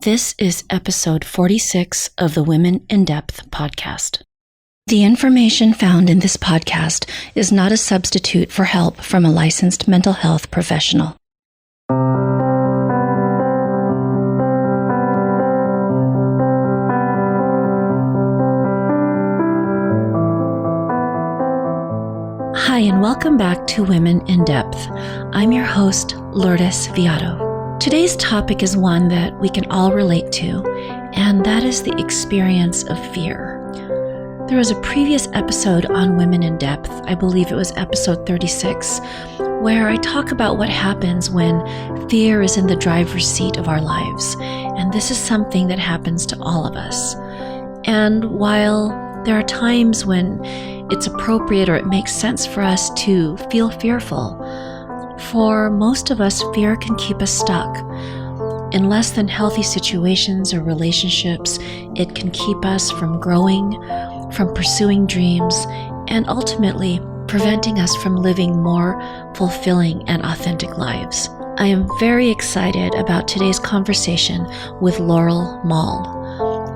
This is episode 46 of the Women in Depth podcast. The information found in this podcast is not a substitute for help from a licensed mental health professional. Hi, and welcome back to Women in Depth. I'm your host, Lourdes Viado. Today's topic is one that we can all relate to, and that is the experience of fear. There was a previous episode on Women in Depth, I believe it was episode 36, where I talk about what happens when fear is in the driver's seat of our lives. And this is something that happens to all of us. And while there are times when it's appropriate or it makes sense for us to feel fearful, for most of us, fear can keep us stuck. In less than healthy situations or relationships, it can keep us from growing, from pursuing dreams, and ultimately preventing us from living more fulfilling and authentic lives. I am very excited about today's conversation with Laurel Moll.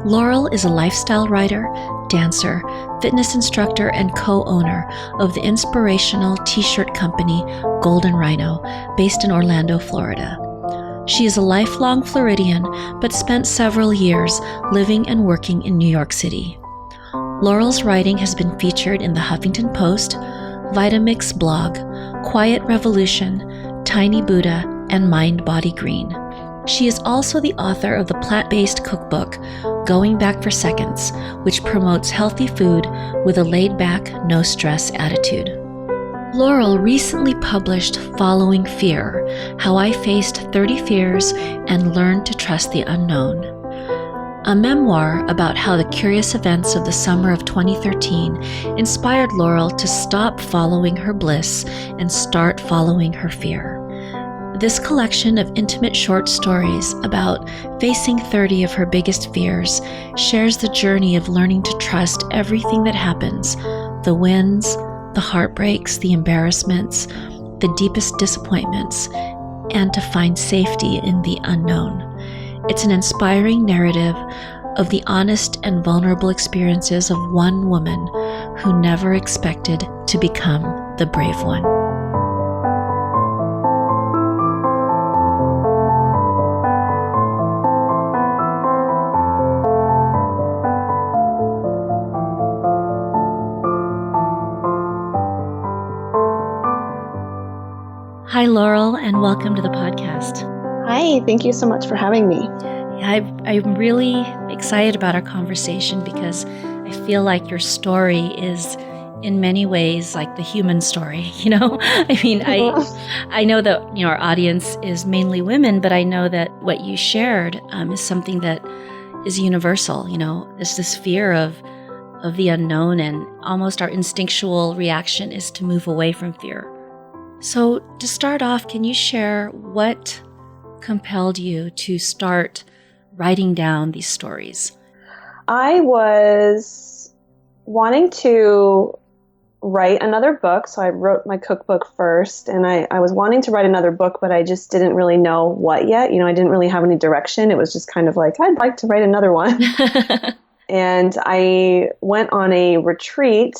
Laurel is a lifestyle writer, dancer, fitness instructor, and co-owner of the inspirational t-shirt company Golden Rhino, based in Orlando, Florida. She is a lifelong Floridian, but spent several years living and working in New York City. Laurel's writing has been featured in the Huffington Post, VitaMix Blog, Quiet Revolution, TinyBuddha, and Mind Body Green. She is also the author of the plant-based cookbook, Going Back for Seconds, which promotes healthy food with a laid-back, no-stress attitude. Laurel recently published Following Fear: How I Faced 30 Fears and Learned to Trust the Unknown, a memoir about how the curious events of the summer of 2013 inspired Laurel to stop following her bliss and start following her fear. This collection of intimate short stories about facing 30 of her biggest fears shares the journey of learning to trust everything that happens, the wins, the heartbreaks, the embarrassments, the deepest disappointments, and to find safety in the unknown. It's an inspiring narrative of the honest and vulnerable experiences of one woman who never expected to become the brave one. Hi, Laurel, and welcome to the podcast. Hi, thank you so much for having me. I'm really excited about our conversation because I feel like your story is in many ways like the human story, you know? I know that, our audience is mainly women, but I know that what you shared is something that is universal, It's this fear of the unknown, and almost our instinctual reaction is to move away from fear. So to start off, can you share what compelled you to start writing down these stories? I was wanting to write another book, so I wrote my cookbook first, and I was wanting to write another book, but I just didn't really know what yet. I didn't really have any direction. It was just kind of like, I'd like to write another one. And I went on a retreat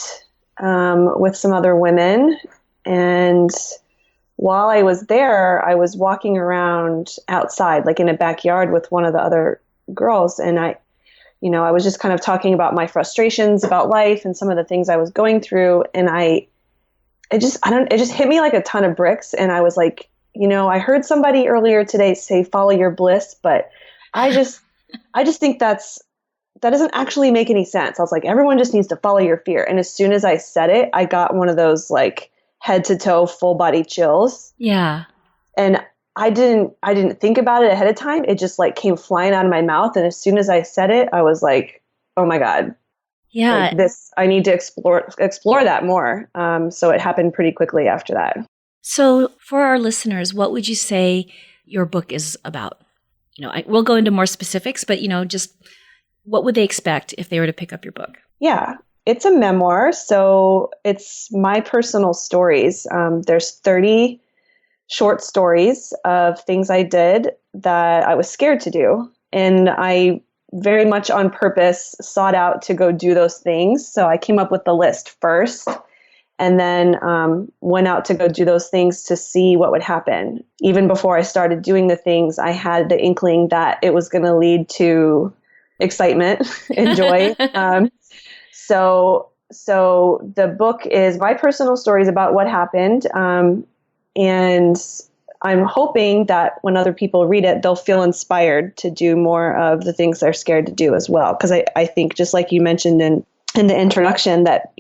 with some other women. And while I was there, I was walking around outside, like in a backyard with one of the other girls. And I was just kind of talking about my frustrations about life and some of the things I was going through. And it just hit me like a ton of bricks. And I was like, I heard somebody earlier today say, follow your bliss, but I just think that doesn't actually make any sense. I was like, everyone just needs to follow your fear. And as soon as I said it, I got one of those like head to toe, full body chills. Yeah. And I didn't think about it ahead of time. It just like came flying out of my mouth. And as soon as I said it, I was like, oh my God. Yeah. I need to explore that more. So it happened pretty quickly after that. So for our listeners, what would you say your book is about? We'll go into more specifics, but, just what would they expect if they were to pick up your book? Yeah. It's a memoir, so it's my personal stories. There's 30 short stories of things I did that I was scared to do. And I very much on purpose sought out to go do those things. So I came up with the list first and then went out to go do those things to see what would happen. Even before I started doing the things, I had the inkling that it was going to lead to excitement and joy. So the book is my personal stories about what happened. And I'm hoping that when other people read it, they'll feel inspired to do more of the things they're scared to do as well. Because I think, just like you mentioned in the introduction, that,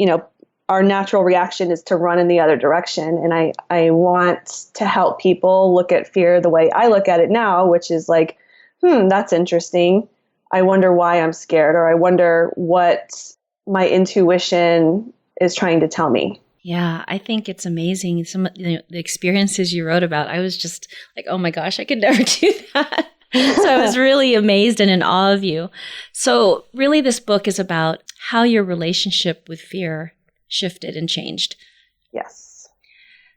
our natural reaction is to run in the other direction. And I want to help people look at fear the way I look at it now, which is like, that's interesting. I wonder why I'm scared, or I wonder what my intuition is trying to tell me. Yeah, I think it's amazing. Some of the experiences you wrote about, I was just like, oh my gosh, I could never do that. So I was really amazed and in awe of you. So really this book is about how your relationship with fear shifted and changed. Yes.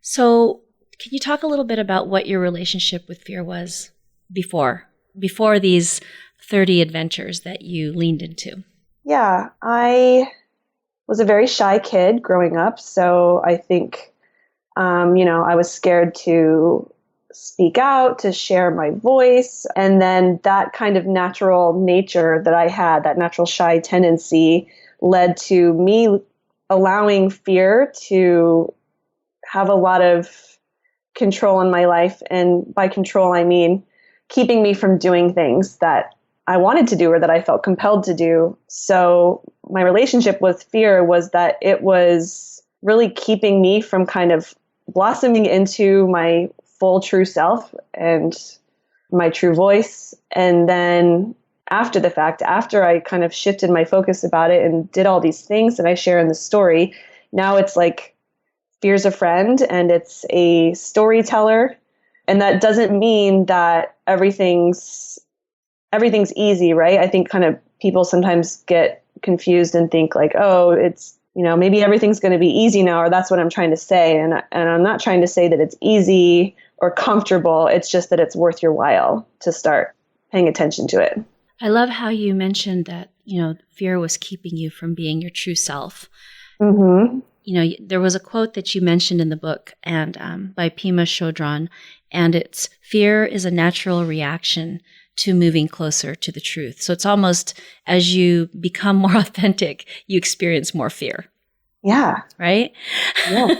So can you talk a little bit about what your relationship with fear was before these 30 adventures that you leaned into? Yeah, I was a very shy kid growing up. So I think, I was scared to speak out, to share my voice. And then that kind of natural nature that I had, that natural shy tendency, led to me allowing fear to have a lot of control in my life. And by control, I mean keeping me from doing things that I wanted to do or that I felt compelled to do. So my relationship with fear was that it was really keeping me from kind of blossoming into my full true self and my true voice. And then after the fact, after I kind of shifted my focus about it and did all these things that I share in the story, now it's like fear's a friend and it's a storyteller. And that doesn't mean that everything's easy, right? I think kind of people sometimes get confused and think like, oh, it's, maybe everything's going to be easy now, or that's what I'm trying to say. And I'm not trying to say that it's easy or comfortable. It's just that it's worth your while to start paying attention to it. I love how you mentioned that, fear was keeping you from being your true self. Mm-hmm. There was a quote that you mentioned in the book and by Pema Chodron, and it's fear is a natural reaction to moving closer to the truth. So it's almost as you become more authentic, you experience more fear. Yeah. Right? Yeah.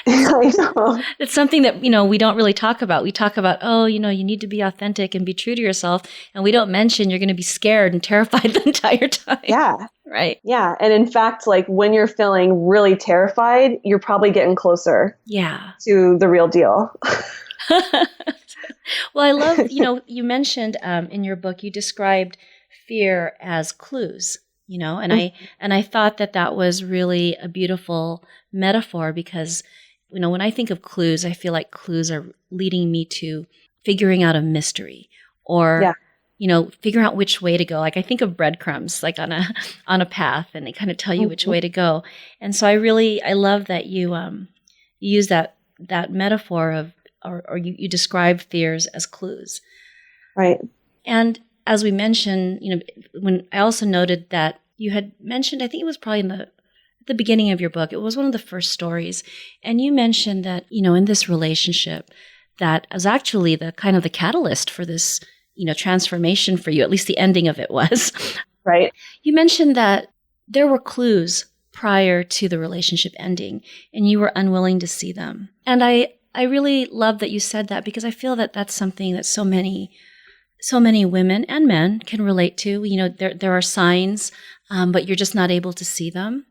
I know. It's something that, we don't really talk about. We talk about, you need to be authentic and be true to yourself. And we don't mention you're going to be scared and terrified the entire time. Yeah. Right. Yeah. And in fact, like when you're feeling really terrified, you're probably getting closer to the real deal. Well, I love, you mentioned in your book, you described fear as clues, and I thought that was really a beautiful metaphor because, when I think of clues, I feel like clues are leading me to figuring out a mystery or, figuring out which way to go. Like I think of breadcrumbs, like on a path, and they kind of tell you which way to go. And so I love that you use that metaphor of, or you describe fears as clues. Right. And as we mentioned, when I also noted that you had mentioned, I think it was probably at the beginning of your book, it was one of the first stories. And you mentioned that, in this relationship, that was actually the kind of the catalyst for this, transformation for you, at least the ending of it was. Right. You mentioned that there were clues prior to the relationship ending and you were unwilling to see them. And I really love that you said that because I feel that that's something that so many women and men can relate to. There are signs, but you're just not able to see them.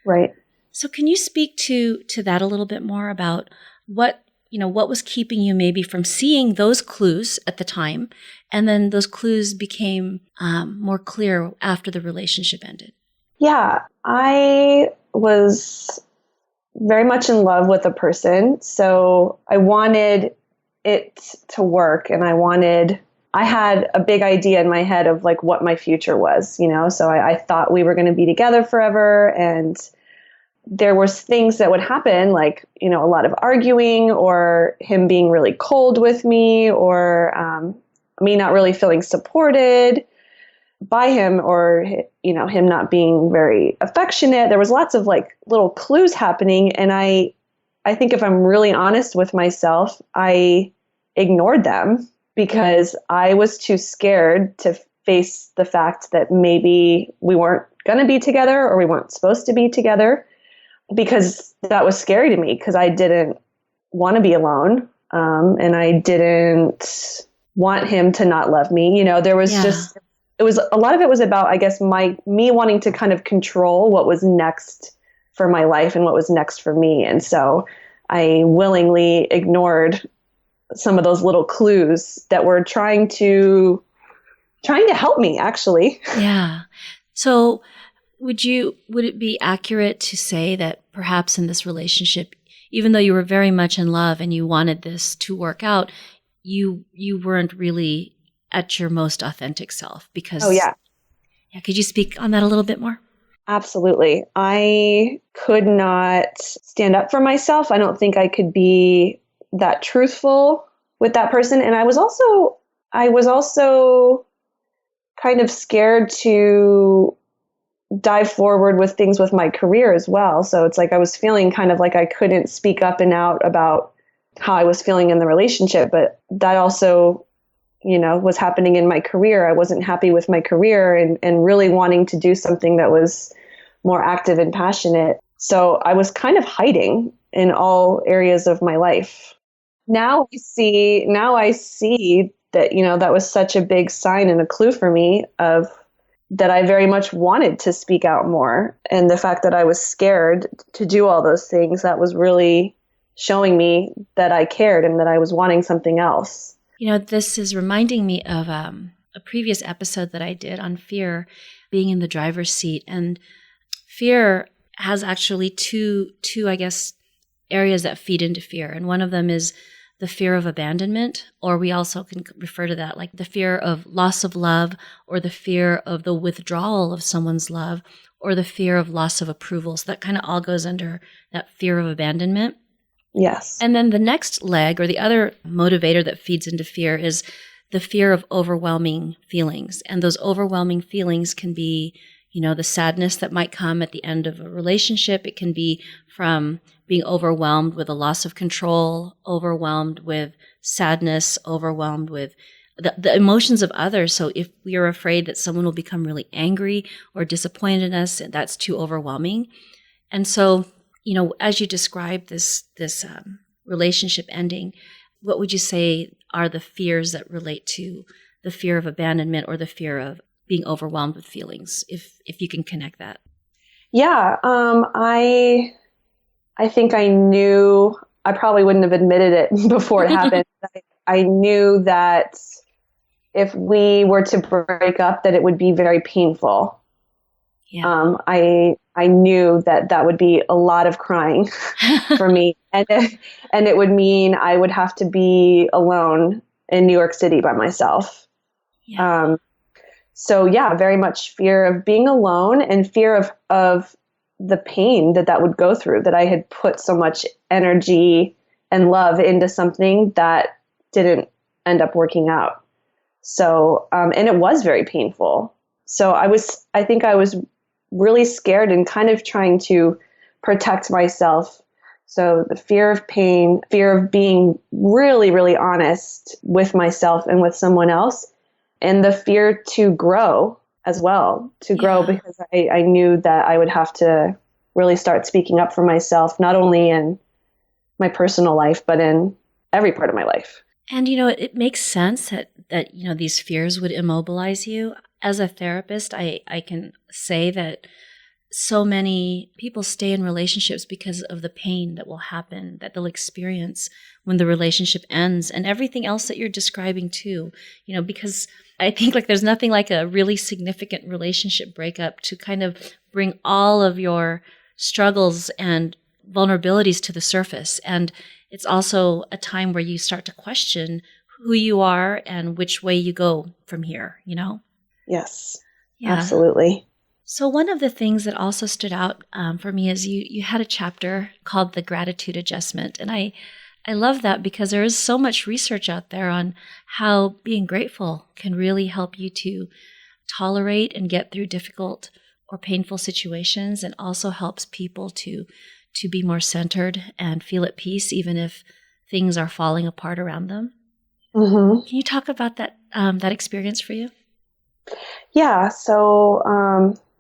Right. So can you speak to that a little bit more about what was keeping you maybe from seeing those clues at the time, and then those clues became more clear after the relationship ended? Yeah, I was very much in love with a person. So I wanted it to work and I had a big idea in my head of like what my future was, so I thought we were going to be together forever. And there was things that would happen, like, a lot of arguing or him being really cold with me or me not really feeling supported by him, or, him not being very affectionate. There was lots of like little clues happening. And I think if I'm really honest with myself, I ignored them because I was too scared to face the fact that maybe we weren't going to be together, or we weren't supposed to be together, because that was scary to me, because I didn't want to be alone. And I didn't want him to not love me. There was it was a lot of it was about, I guess, me wanting to kind of control what was next for my life and what was next for me. And so I willingly ignored some of those little clues that were trying to help me, actually. Yeah. So would it be accurate to say that perhaps in this relationship, even though you were very much in love and you wanted this to work out, you weren't really at your most authentic self? Because yeah, could you speak on that a little bit more? Absolutely. I could not stand up for myself. I don't think I could be that truthful with that person. And I was also kind of scared to dive forward with things with my career as well. So it's like I was feeling kind of like I couldn't speak up and out about how I was feeling in the relationship, but that also, was happening in my career. I wasn't happy with my career and really wanting to do something that was more active and passionate. So I was kind of hiding in all areas of my life. Now I see that, that was such a big sign and a clue for me of that I very much wanted to speak out more. And the fact that I was scared to do all those things, that was really showing me that I cared and that I was wanting something else. This is reminding me of a previous episode that I did on fear, being in the driver's seat. And fear has actually two, I guess, areas that feed into fear. And one of them is the fear of abandonment, or we also can refer to that like the fear of loss of love, or the fear of the withdrawal of someone's love, or the fear of loss of approval. So that kind of all goes under that fear of abandonment. Yes. And then the next leg, or the other motivator that feeds into fear, is the fear of overwhelming feelings. And those overwhelming feelings can be, the sadness that might come at the end of a relationship. It can be from being overwhelmed with a loss of control, overwhelmed with sadness, overwhelmed with the emotions of others. So if we are afraid that someone will become really angry or disappointed in us, that's too overwhelming. And so, as you describe this relationship ending, what would you say are the fears that relate to the fear of abandonment or the fear of being overwhelmed with feelings, if you can connect that? Yeah, I think I knew, I probably wouldn't have admitted it before it happened. I knew that if we were to break up, that it would be very painful. Yeah. I knew that would be a lot of crying for me, and it would mean I would have to be alone in New York City by myself. Yeah. So yeah, very much fear of being alone and fear of the pain that would go through, that I had put so much energy and love into something that didn't end up working out. So, and it was very painful. So I think I was really scared and kind of trying to protect myself. So the fear of pain, fear of being really, really honest with myself and with someone else, and the fear to grow as well, because I knew that I would have to really start speaking up for myself, not only in my personal life, but in every part of my life. And, it makes sense that these fears would immobilize you. As a therapist, I can say that so many people stay in relationships because of the pain that will happen, that they'll experience when the relationship ends, and everything else that you're describing too, because I think there's nothing like a really significant relationship breakup to kind of bring all of your struggles and vulnerabilities to the surface. And it's also a time where you start to question who you are and which way you go from here, Yes, yeah. Absolutely. So one of the things that also stood out for me is you had a chapter called The Gratitude Adjustment. And I I love that because there is so much research out there on how being grateful can really help you to tolerate and get through difficult or painful situations, and also helps people to be more centered and feel at peace even if things are falling apart around them. Mm-hmm. Can you talk about that experience for you? Yeah, so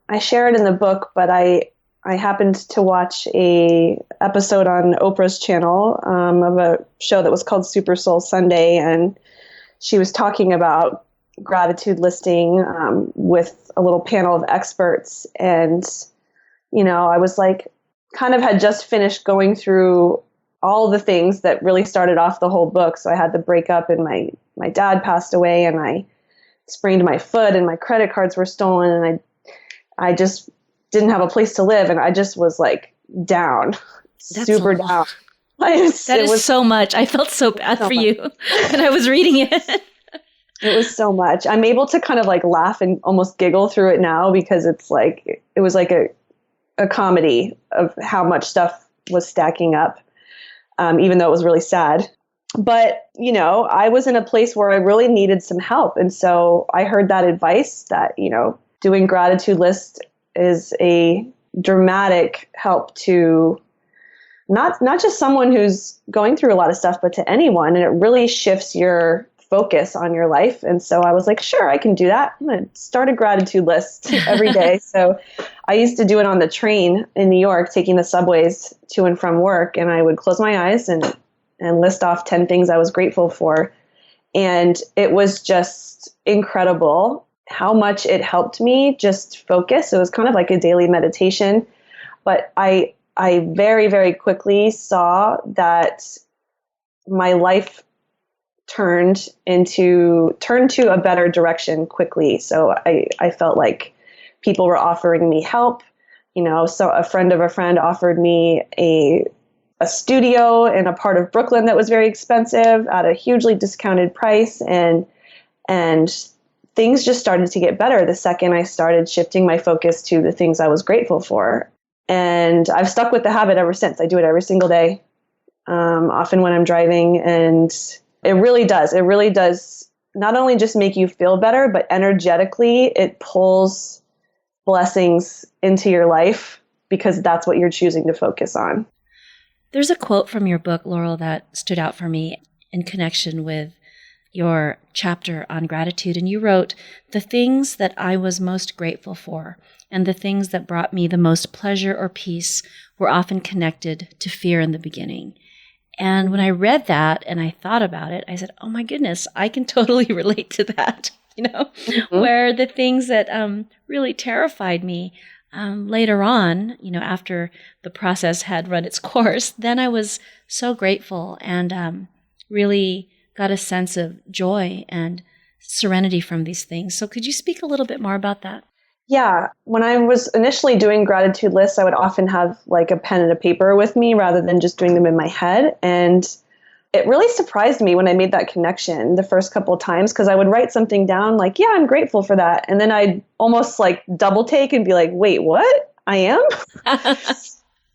I share it in the book, but I happened to watch a episode on Oprah's channel of a show that was called Super Soul Sunday, and she was talking about gratitude listing with a little panel of experts. And, I was like, kind of had just finished going through all the things that really started off the whole book. So I had the breakup, and my dad passed away, and I sprained my foot, and my credit cards were stolen, and I just didn't have a place to live, and I just was like down, super down. That is so much. I felt so bad for you when I was reading it. It was so much. I'm able to kind of like laugh and almost giggle through it now, because it was like a comedy of how much stuff was stacking up, even though it was really sad. But, I was in a place where I really needed some help. And so I heard that advice that, doing gratitude list is a dramatic help to not just someone who's going through a lot of stuff, but to anyone. And it really shifts your focus on your life. And so I was like, sure, I can do that. I'm going to start a gratitude list every day. So I used to do it on the train in New York, taking the subways to and from work. And I would close my eyes and list off 10 things I was grateful for. And it was just incredible how much it helped me just focus. It was kind of like a daily meditation. But I very, very quickly saw that my life turned to a better direction quickly. So I felt like people were offering me help. So a friend of a friend offered me a studio in a part of Brooklyn that was very expensive at a hugely discounted price. And things just started to get better the second I started shifting my focus to the things I was grateful for. And I've stuck with the habit ever since. I do it every single day, often when I'm driving. And it really does not only just make you feel better, but energetically it pulls blessings into your life, because that's what you're choosing to focus on. There's a quote from your book, Laurel, that stood out for me in connection with your chapter on gratitude. And you wrote, "The things that I was most grateful for and the things that brought me the most pleasure or peace were often connected to fear in the beginning." And when I read that and I thought about it, I said, oh my goodness, I can totally relate to that, Mm-hmm. where the things that really terrified me later on, after the process had run its course, then I was so grateful and really got a sense of joy and serenity from these things. So could you speak a little bit more about that? Yeah. When I was initially doing gratitude lists, I would often have like a pen and a paper with me rather than just doing them in my head. And it really surprised me when I made that connection the first couple of times, because I would write something down like, yeah, I'm grateful for that. And then I'd almost like double take and be like, wait, what? I am?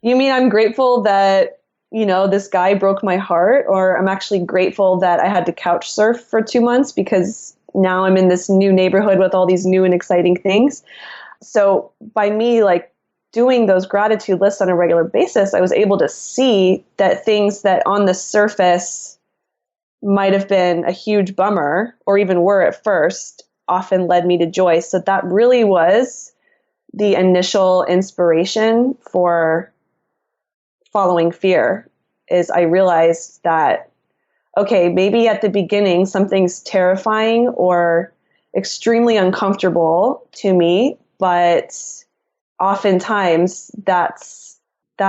You mean I'm grateful that, this guy broke my heart? Or I'm actually grateful that I had to couch surf for 2 months because now I'm in this new neighborhood with all these new and exciting things. So by me like doing those gratitude lists on a regular basis, I was able to see that things that on the surface might have been a huge bummer, or even were at first, often led me to joy. So that really was the initial inspiration for following fear. Is I realized that, okay, maybe at the beginning something's terrifying or extremely uncomfortable to me, but oftentimes that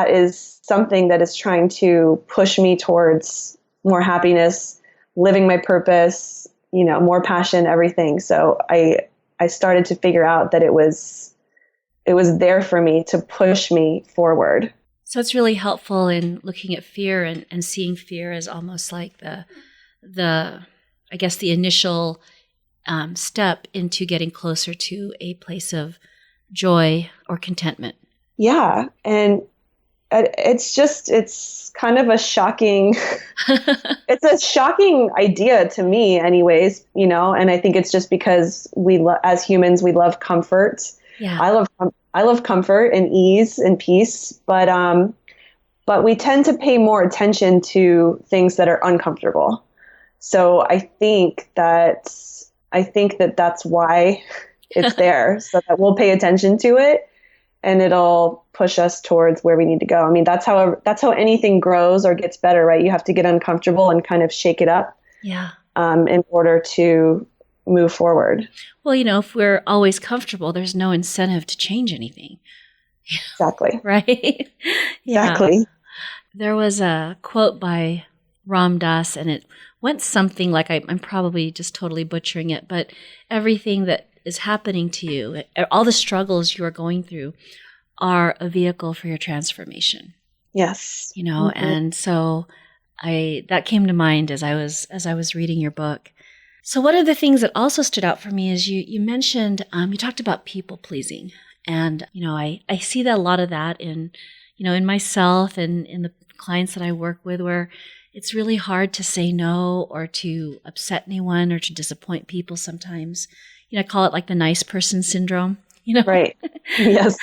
is something that is trying to push me towards more happiness, living my purpose, more passion, everything. So I started to figure out that it was there for me to push me forward. So it's really helpful in looking at fear and seeing fear as almost like the initial step into getting closer to a place of joy or contentment. Yeah. And It's kind of a shocking, it's a shocking idea to me anyways, and I think it's just because as humans, we love comfort. Yeah. I love comfort and ease and peace, but we tend to pay more attention to things that are uncomfortable. So I think that that's why it's there, so that we'll pay attention to it and it'll push us towards where we need to go. I mean, that's how anything grows or gets better, right? You have to get uncomfortable and kind of shake it up. Yeah. In order to move forward. Well, if we're always comfortable, there's no incentive to change anything. Exactly. Right? Yeah. Exactly. There was a quote by Ram Dass, and it went something like, I'm probably just totally butchering it, but everything that is happening to you, all the struggles you are going through, are a vehicle for your transformation. Yes. And so that came to mind as I was reading your book. So one of the things that also stood out for me is you mentioned, you talked about people pleasing. And, I see that a lot of that in myself and in the clients that I work with, where it's really hard to say no or to upset anyone or to disappoint people sometimes. I call it like the nice person syndrome, Right. Yes.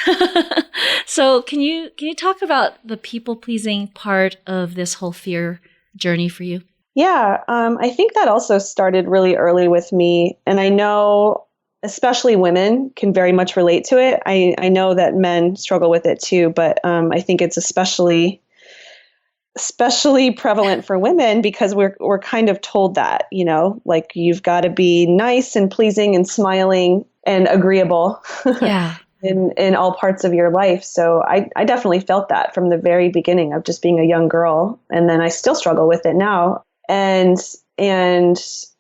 So can you talk about the people pleasing part of this whole fear journey for you? Yeah. I think that also started really early with me. And I know especially women can very much relate to it. I know that men struggle with it too, but I think it's especially prevalent for women because we're kind of told that, like you've got to be nice and pleasing and smiling and agreeable. Yeah. in all parts of your life. So I definitely felt that from the very beginning of just being a young girl. And then I still struggle with it now. And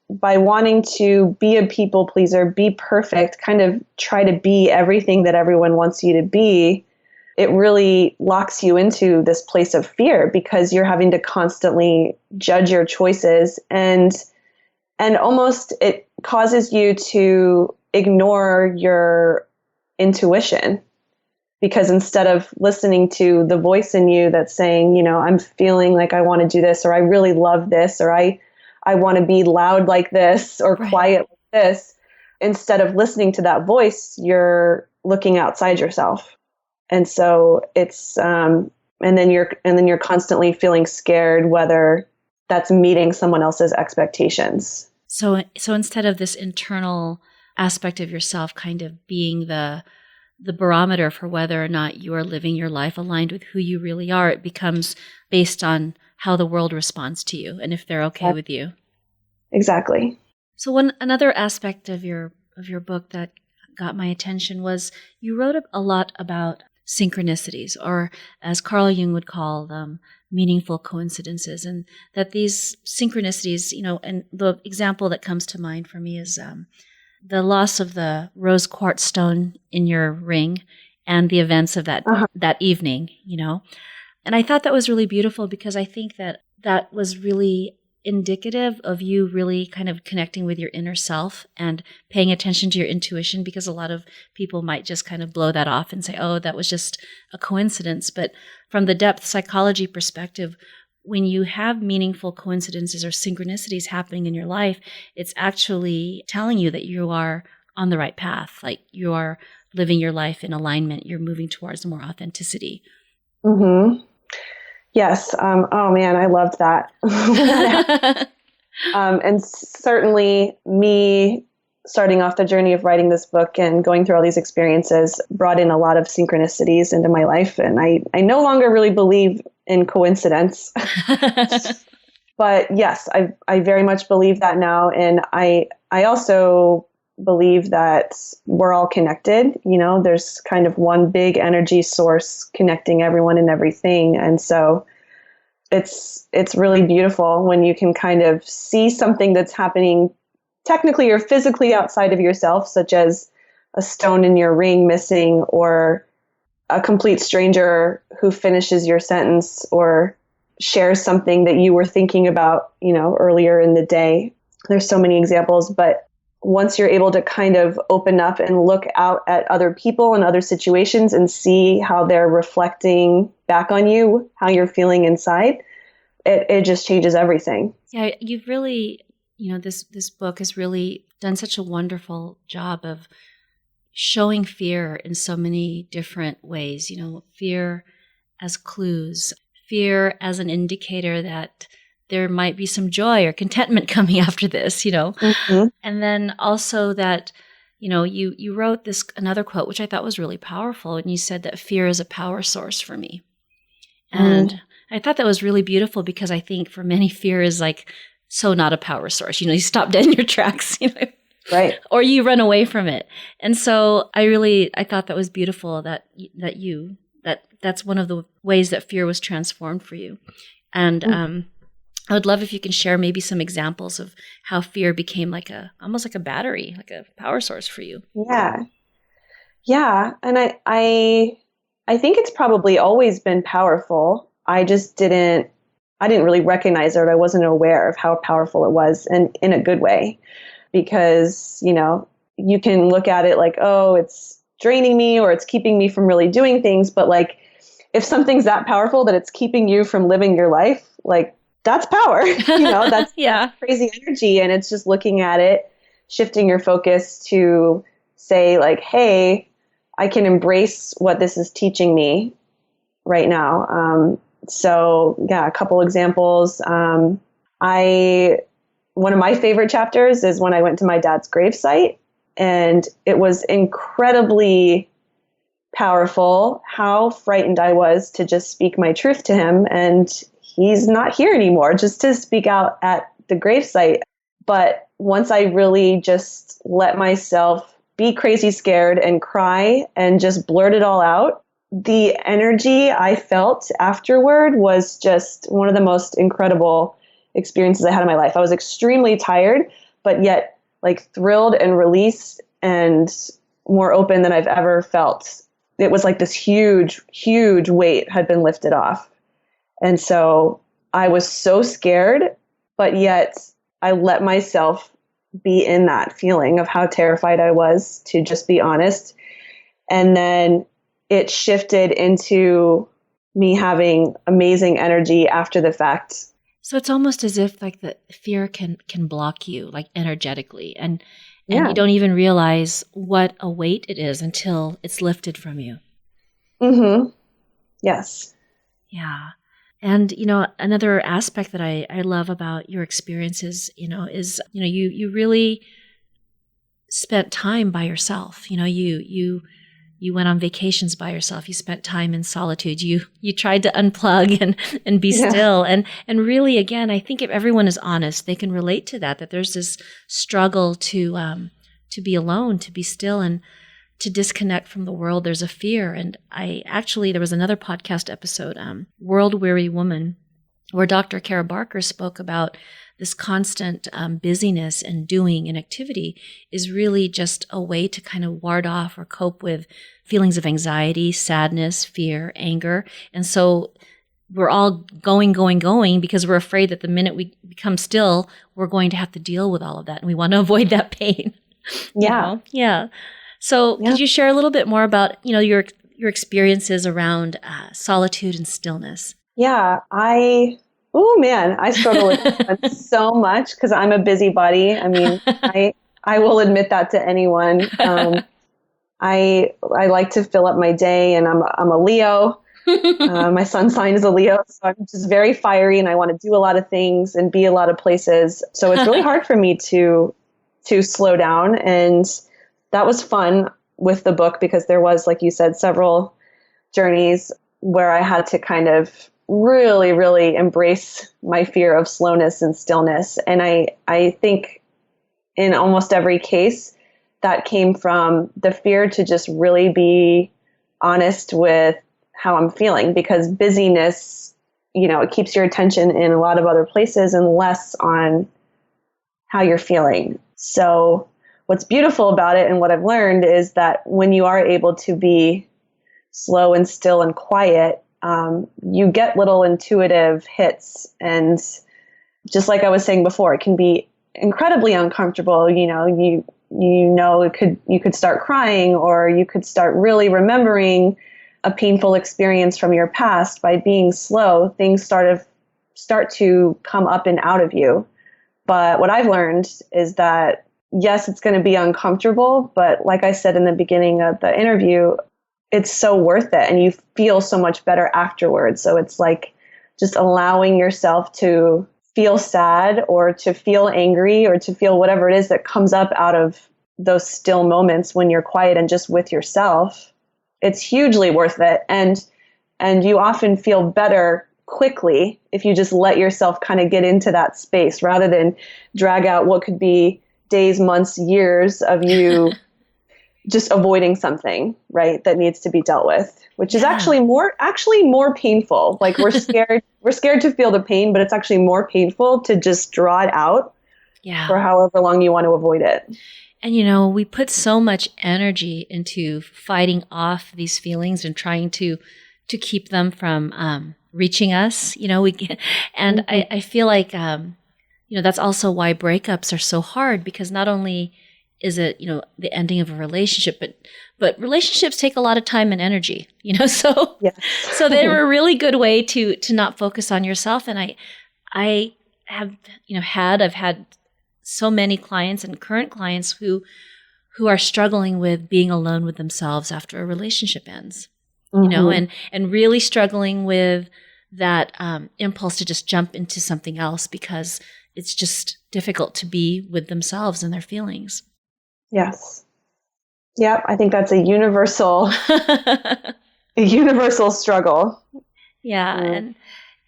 by wanting to be a people pleaser, be perfect, kind of try to be everything that everyone wants you to be, it really locks you into this place of fear because you're having to constantly judge your choices and almost it causes you to ignore your intuition, because instead of listening to the voice in you that's saying, I'm feeling like I want to do this, or I really love this, or I want to be loud like this or Right. quiet like this, instead of listening to that voice, you're looking outside yourself. And so it's and then you're constantly feeling scared whether that's meeting someone else's expectations. So instead of this internal aspect of yourself kind of being the barometer for whether or not you are living your life aligned with who you really are, it becomes based on how the world responds to you and if they're okay with you. Exactly. So another aspect of your book that got my attention was you wrote a lot about synchronicities, or as Carl Jung would call them, meaningful coincidences, and that these synchronicities, and the example that comes to mind for me is the loss of the rose quartz stone in your ring and the events of that evening, And I thought that was really beautiful because I think that was really indicative of you really kind of connecting with your inner self and paying attention to your intuition, because a lot of people might just kind of blow that off and say, oh, that was just a coincidence. But from the depth psychology perspective, when you have meaningful coincidences or synchronicities happening in your life, it's actually telling you that you are on the right path, like you are living your life in alignment, you're moving towards more authenticity. Mm-hmm. Yes. Oh man, I loved that. And certainly me starting off the journey of writing this book and going through all these experiences brought in a lot of synchronicities into my life. And I no longer really believe in coincidence, but yes, I very much believe that now. And I also believe that we're all connected. There's kind of one big energy source connecting everyone and everything. And so it's really beautiful when you can kind of see something that's happening technically or physically outside of yourself, such as a stone in your ring missing, or a complete stranger who finishes your sentence or shares something that you were thinking about, earlier in the day. There's so many examples, but once you're able to kind of open up and look out at other people and other situations and see how they're reflecting back on you, how you're feeling inside, it just changes everything. Yeah, you've really, this book has really done such a wonderful job of showing fear in so many different ways. Fear as clues, fear as an indicator that there might be some joy or contentment coming after this, Mm-hmm. And then also that, you wrote another quote, which I thought was really powerful. And you said that fear is a power source for me. And I thought that was really beautiful because I think for many fear is like, so not a power source. You stop dead in your tracks, Right. Or you run away from it. And so I thought that was beautiful that's one of the ways that fear was transformed for you. And, I would love if you can share maybe some examples of how fear became almost like a battery, like a power source for you. Yeah. Yeah. And I think it's probably always been powerful. I didn't really recognize it. I wasn't aware of how powerful it was, and in a good way, because, you can look at it like, oh, it's draining me or it's keeping me from really doing things. But like, if something's that powerful that it's keeping you from living your life, like, that's power, that's yeah. crazy energy. And it's just looking at it, shifting your focus to say like, hey, I can embrace what this is teaching me right now. So yeah, a couple examples. One of my favorite chapters is when I went to my dad's gravesite, and it was incredibly powerful how frightened I was to just speak my truth to him. And he's not here anymore, just to speak out at the gravesite. But once I really just let myself be crazy scared and cry and just blurt it all out, the energy I felt afterward was just one of the most incredible experiences I had in my life. I was extremely tired, but yet like thrilled and released and more open than I've ever felt. It was like this huge, huge weight had been lifted off. And so I was so scared, but yet I let myself be in that feeling of how terrified I was, to just be honest. And then it shifted into me having amazing energy after the fact. So it's almost as if like the fear can block you like energetically, and you don't even realize what a weight it is until it's lifted from you. Mm-hmm. Yes. Yeah. And, another aspect that I love about your experiences, is, you really spent time by yourself. You went on vacations by yourself. You spent time in solitude. You tried to unplug and be still. And really, again, I think if everyone is honest, they can relate to that there's this struggle to be alone, to be still, and to disconnect from the world. There's a fear. And there was another podcast episode, World Weary Woman, where Dr. Kara Barker spoke about this constant busyness and doing and activity is really just a way to kind of ward off or cope with feelings of anxiety, sadness, fear, anger. And so we're all going because we're afraid that the minute we become still, we're going to have to deal with all of that. And we want to avoid that pain. Yeah. Yeah. So could you share a little bit more about, your experiences around solitude and stillness? Yeah. I struggle with it so much because I'm a busybody. I mean, I will admit that to anyone. I like to fill up my day, and I'm a Leo. My sun sign is a Leo, so I'm just very fiery, and I want to do a lot of things and be a lot of places. So it's really hard for me to slow down, and that was fun with the book because there was, like you said, several journeys where I had to kind of really, really embrace my fear of slowness and stillness. And I think in almost every case that came from the fear to just really be honest with how I'm feeling, because busyness, it keeps your attention in a lot of other places and less on how you're feeling. So what's beautiful about it and what I've learned is that when you are able to be slow and still and quiet, you get little intuitive hits. And just like I was saying before, it can be incredibly uncomfortable. You could start crying, or you could start really remembering a painful experience from your past. By being slow, things start to come up and out of you. But what I've learned is that, yes, it's going to be uncomfortable, but like I said in the beginning of the interview, it's so worth it, and you feel so much better afterwards. So it's like just allowing yourself to feel sad, or to feel angry, or to feel whatever it is that comes up out of those still moments when you're quiet and just with yourself. It's hugely worth it. And you often feel better quickly if you just let yourself kind of get into that space, rather than drag out what could be days, months, years of you just avoiding something, right, that needs to be dealt with, which is actually more painful. Like, we're scared to feel the pain, but it's actually more painful to just draw it out for however long you want to avoid it. And, we put so much energy into fighting off these feelings and trying to keep them from reaching us, and I feel like, that's also why breakups are so hard, because not only is it, the ending of a relationship, but relationships take a lot of time and energy, so, so they're a really good way to not focus on yourself. And I have, I've had so many clients and current clients who are struggling with being alone with themselves after a relationship ends, and really struggling with that impulse to just jump into something else, because it's just difficult to be with themselves and their feelings. Yes. Yep. I think that's a universal struggle. Yeah.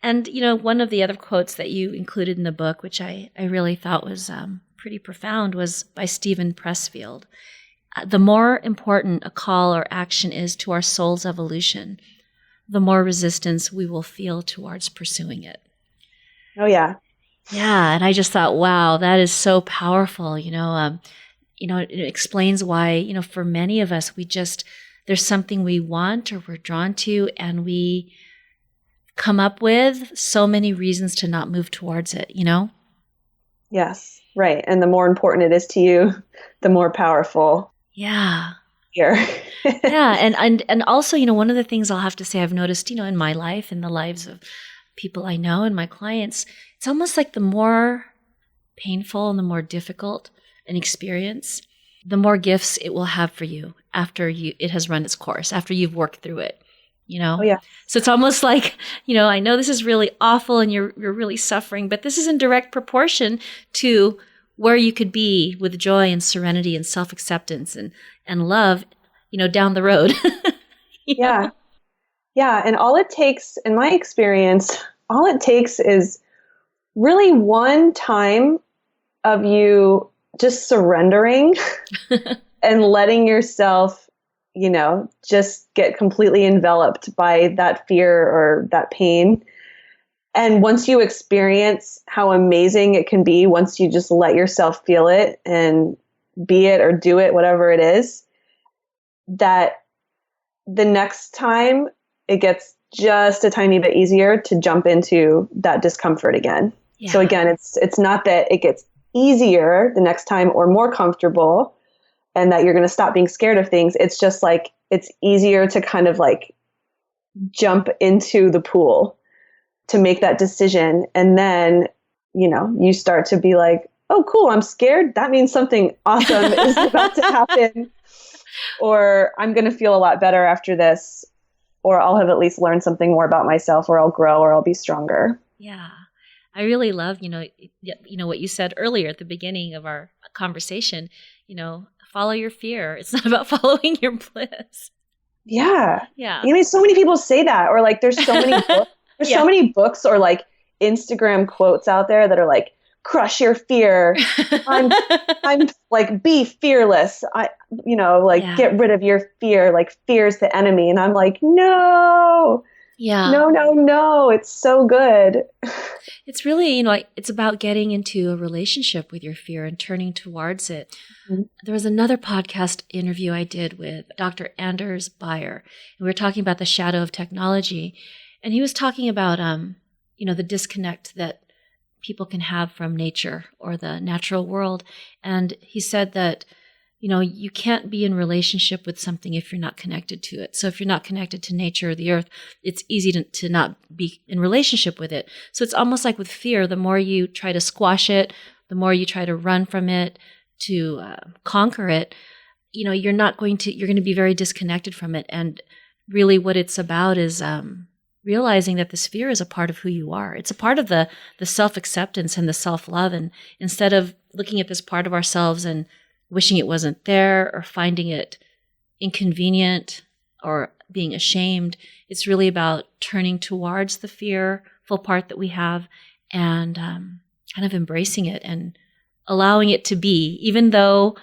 And one of the other quotes that you included in the book, which I really thought was pretty profound, was by Stephen Pressfield. The more important a call or action is to our soul's evolution, the more resistance we will feel towards pursuing it. Oh, yeah. Yeah. And I just thought, wow, that is so powerful. It explains why, for many of us, there's something we want or we're drawn to, and we come up with so many reasons to not move towards it, Yes. Right. And the more important it is to you, the more powerful. Yeah. Here. Yeah. And also, one of the things I'll have to say I've noticed, in my life, in the lives of people I know and my clients, it's almost like the more painful and the more difficult an experience, the more gifts it will have for you after it has run its course, after you've worked through it, Oh, yeah. So it's almost like, I know this is really awful and you're really suffering, but this is in direct proportion to where you could be with joy and serenity and self-acceptance and love, down the road. Yeah. Yeah. And all it takes, in my experience, is really one time of you just surrendering and letting yourself, just get completely enveloped by that fear or that pain. And once you experience how amazing it can be, once you just let yourself feel it and be it or do it, whatever it is, that the next time it gets just a tiny bit easier to jump into that discomfort again. Yeah. So again, it's not that it gets easier the next time or more comfortable and that you're going to stop being scared of things. It's just like, it's easier to kind of like jump into the pool to make that decision. And then, you start to be like, oh, cool, I'm scared. That means something awesome is about to happen. Or I'm going to feel a lot better after this. Or I'll have at least learned something more about myself, or I'll grow, or I'll be stronger. Yeah. I really love, what you said earlier at the beginning of our conversation, follow your fear. It's not about following your bliss. Yeah. Yeah. So many people say that, or like there's so many books, so many books or like Instagram quotes out there that are like, crush your fear. I'm like, be fearless. Get rid of your fear. Like, fear's the enemy. And I'm like, no. Yeah. No. It's so good. It's really, it's about getting into a relationship with your fear and turning towards it. Mm-hmm. There was another podcast interview I did with Dr. Anders Beyer, and we were talking about the shadow of technology. And he was talking about, the disconnect that people can have from nature or the natural world. And he said that, you can't be in relationship with something if you're not connected to it. So if you're not connected to nature or the earth, it's easy to not be in relationship with it. So it's almost like with fear, the more you try to squash it, the more you try to run from it, to conquer it, you're going to be very disconnected from it. And really what it's about is realizing that this fear is a part of who you are. It's a part of the self-acceptance and the self-love. And instead of looking at this part of ourselves and wishing it wasn't there or finding it inconvenient or being ashamed, it's really about turning towards the fearful part that we have and kind of embracing it and allowing it to be, even though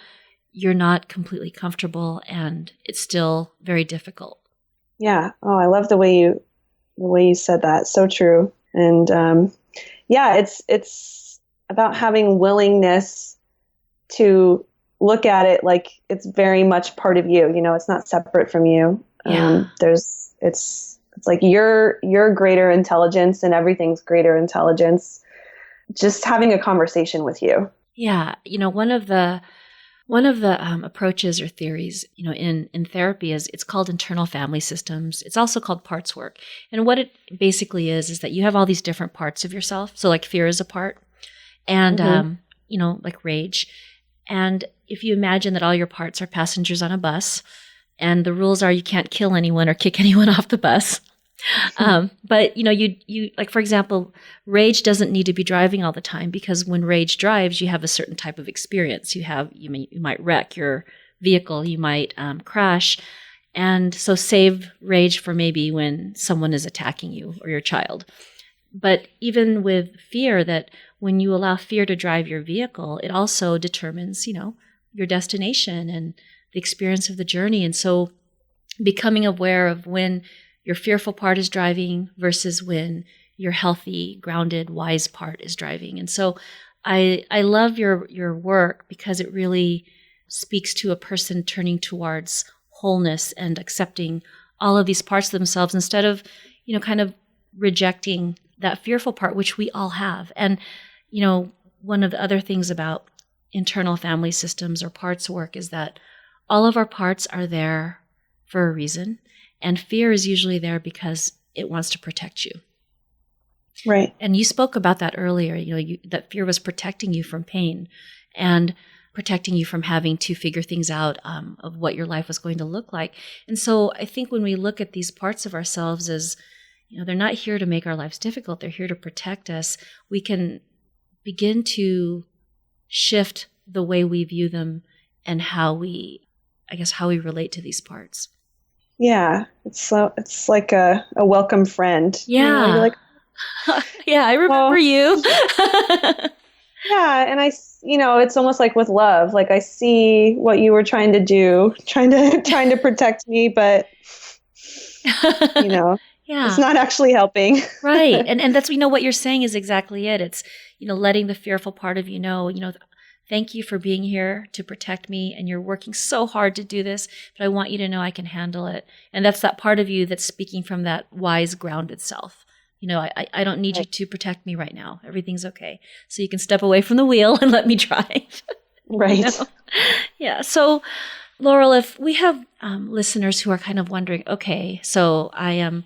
you're not completely comfortable and it's still very difficult. Yeah. Oh, I love the way you said that. So true. And it's about having willingness to look at it like it's very much part of you. It's not separate from you. Yeah. It's like your greater intelligence and everything's greater intelligence. Just having a conversation with you. Yeah. One of the approaches or theories, in therapy it's called internal family systems. It's also called parts work. And what it basically is that you have all these different parts of yourself. So like fear is a part and, like rage. And if you imagine that all your parts are passengers on a bus and the rules are you can't kill anyone or kick anyone off the bus. But you like, for example, rage doesn't need to be driving all the time because when rage drives, you have a certain type of experience. You might wreck your vehicle, you might crash. And so save rage for maybe when someone is attacking you or your child. But even with fear, that when you allow fear to drive your vehicle, it also determines, your destination and the experience of the journey. And so becoming aware of when your fearful part is driving versus when your healthy, grounded, wise part is driving. And so I love your work because it really speaks to a person turning towards wholeness and accepting all of these parts of themselves instead of, kind of rejecting that fearful part, which we all have. And, one of the other things about internal family systems or parts work is that all of our parts are there for a reason. And fear is usually there because it wants to protect you. Right. And you spoke about that earlier, that fear was protecting you from pain and protecting you from having to figure things out of what your life was going to look like. And so I think when we look at these parts of ourselves as, they're not here to make our lives difficult, they're here to protect us, we can begin to shift the way we view them and how we relate to these parts. Yeah, it's like a welcome friend. Yeah. You're like, yeah, I remember you. Yeah, and it's almost like with love. Like I see what you were trying to do, trying to protect me, but yeah. It's not actually helping. Right. And that's, what you're saying is exactly it. It's, letting the fearful part of thank you for being here to protect me. And you're working so hard to do this, but I want you to know I can handle it. And that's that part of you that's speaking from that wise, grounded self. I don't need you to protect me right now. Everything's okay. So you can step away from the wheel and let me drive. Right. Yeah. So Laurel, if we have listeners who are kind of wondering, okay, so I am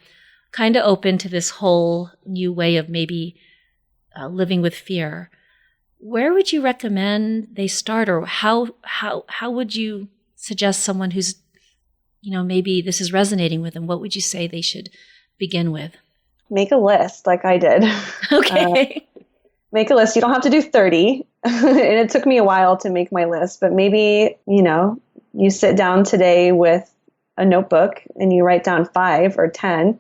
kind of open to this whole new way of maybe living with fear, where would you recommend they start, or how would you suggest someone who's, maybe this is resonating with them? What would you say they should begin with? Make a list like I did. Okay. Make a list. You don't have to do 30. And it took me a while to make my list, but maybe, you sit down today with a notebook and you write down 5 or 10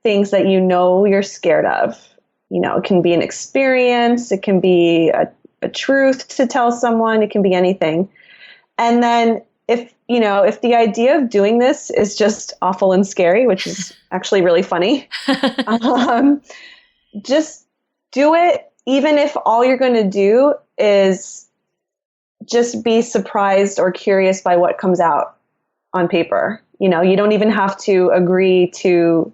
things that you're scared of. It can be an experience. It can be a truth to tell someone. It can be anything. And then if the idea of doing this is just awful and scary, which is actually really funny, just do it. Even if all you're going to do is just be surprised or curious by what comes out on paper. You don't even have to agree to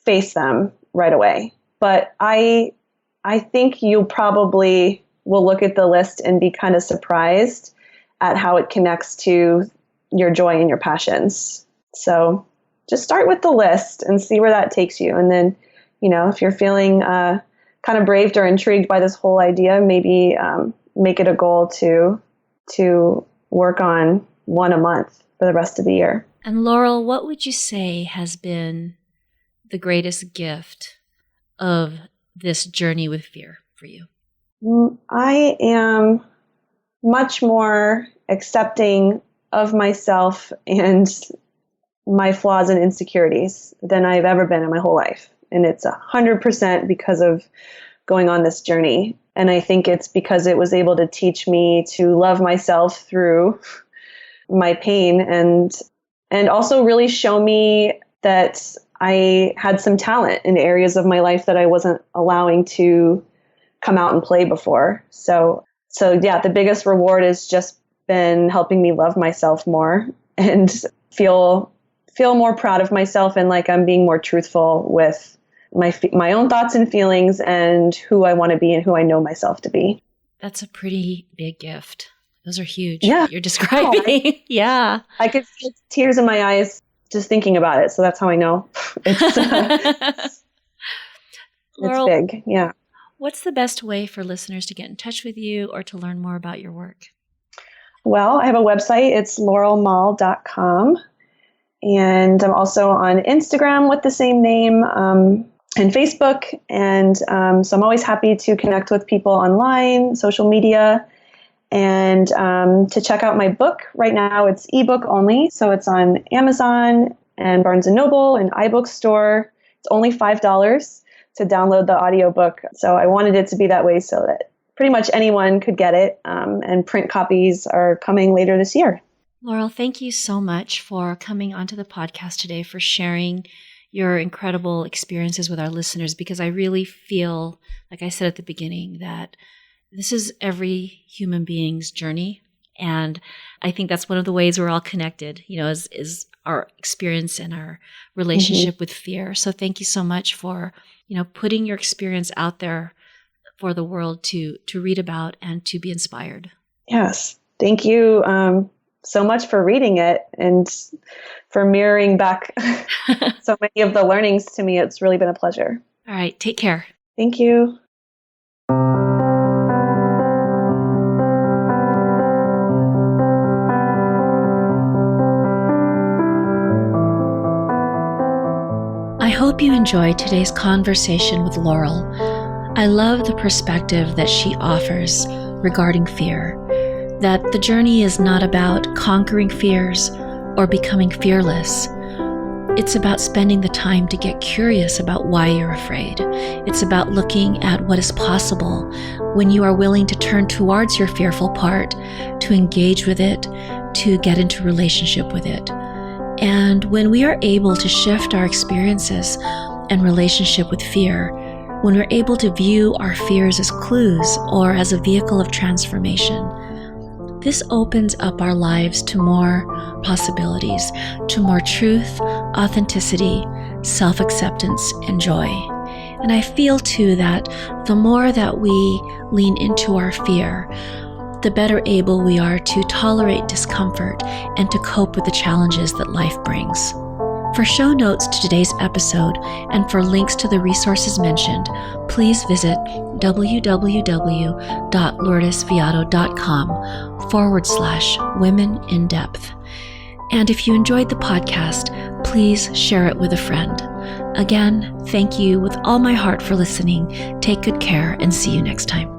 face them right away. But I I think you probably will look at the list and be kind of surprised at how it connects to your joy and your passions. So just start with the list and see where that takes you. And then, if you're feeling kind of braved or intrigued by this whole idea, maybe make it a goal to work on one a month for the rest of the year. And Laurel, what would you say has been the greatest gift of this journey with fear for you? I am much more accepting of myself and my flaws and insecurities than I've ever been in my whole life. And it's 100% because of going on this journey. And I think it's because it was able to teach me to love myself through my pain and also really show me that I had some talent in areas of my life that I wasn't allowing to come out and play before. So yeah, the biggest reward has just been helping me love myself more and feel more proud of myself, and like I'm being more truthful with my own thoughts and feelings and who I want to be and who I know myself to be. That's a pretty big gift. Those are huge. Yeah. You're describing. Yeah. I could feel tears in my eyes just thinking about it. So that's how I know it's Laurel, big. Yeah. What's the best way for listeners to get in touch with you or to learn more about your work? Well, I have a website. It's laurelmoll.com. And I'm also on Instagram with the same name, and Facebook. And so I'm always happy to connect with people online, social media, and to check out my book. Right now it's ebook only. So it's on Amazon and Barnes & Noble and iBookstore. It's only $5 to download the audiobook. So I wanted it to be that way so that pretty much anyone could get it. And print copies are coming later this year. Laurel, thank you so much for coming onto the podcast today, for sharing your incredible experiences with our listeners, because I really feel, like I said at the beginning, that this is every human being's journey. And I think that's one of the ways we're all connected, is our experience and our relationship with fear. So thank you so much for, putting your experience out there for the world to read about and to be inspired. Yes. Thank you so much for reading it and for mirroring back so many of the learnings to me. It's really been a pleasure. All right. Take care. Thank you. I hope you enjoyed today's conversation with Laurel. I love the perspective that she offers regarding fear, that the journey is not about conquering fears or becoming fearless. It's about spending the time to get curious about why you're afraid. It's about looking at what is possible when you are willing to turn towards your fearful part, to engage with it, to get into relationship with it. And when we are able to shift our experiences and relationship with fear, when we're able to view our fears as clues or as a vehicle of transformation, this opens up our lives to more possibilities, to more truth, authenticity, self-acceptance, and joy. And I feel too that the more that we lean into our fear, the better able we are to tolerate discomfort and to cope with the challenges that life brings. For show notes to today's episode and for links to the resources mentioned, please visit www.lourdesviado.com/women in depth. And if you enjoyed the podcast, please share it with a friend. Again, thank you with all my heart for listening. Take good care and see you next time.